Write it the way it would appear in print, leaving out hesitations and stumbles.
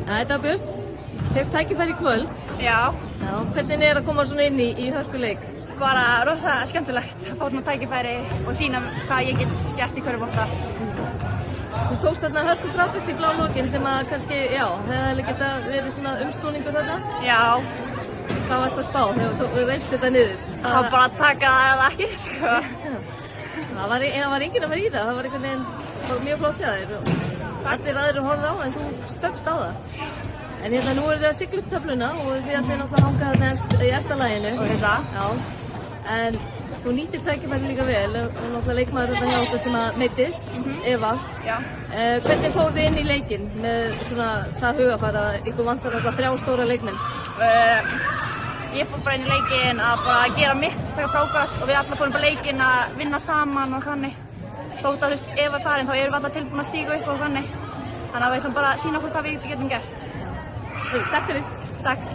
Það er Dagbjört, fyrst tækifæri í kvöld. Já. Já, hvernig er að koma svona inn í hörkuleik? Bara rosa skemmtilegt að fá svona tækifæri og sína hvað ég get gert í körfubolta. Þú tókst þarna hörku frákast í blá lokin sem að kannski, já, það hefði geta verið svona umsnúningur þarna. Já. Hvað varst að spá þegar þú reifst þetta niður? Það var bara að taka það eða ekki, sko. Það var enginn að vera í það var einhvern veginn mjög flott hjá þér og allir aðrir horfðu á en þú stökkst á það. En hérna nú þið að sigla upp töfluna og þið allir náttúrulega hanga þarna í efsta laginu. Og þetta? Já. En þú nýttir tækifæri líka vel og náttúrulega leikmaður þetta hjá okkur sem að meiddist, Eva. Já. Hvernig fór þið inn í leikinn með svona það hugafar að ykkur vantar alltaf 3 stóra leikmenn? Ég fór bara inn í leikinn að bara gera mitt, taka frákast og við allir fórum bara leikinn að vinna saman og þannig. Þótt að ef að farin þá erum við allir tilbúin að stíga upp og þannig. Þannig að við ætlum bara að sýna okkur hvað við getum gert. Takk fyrir. Takk.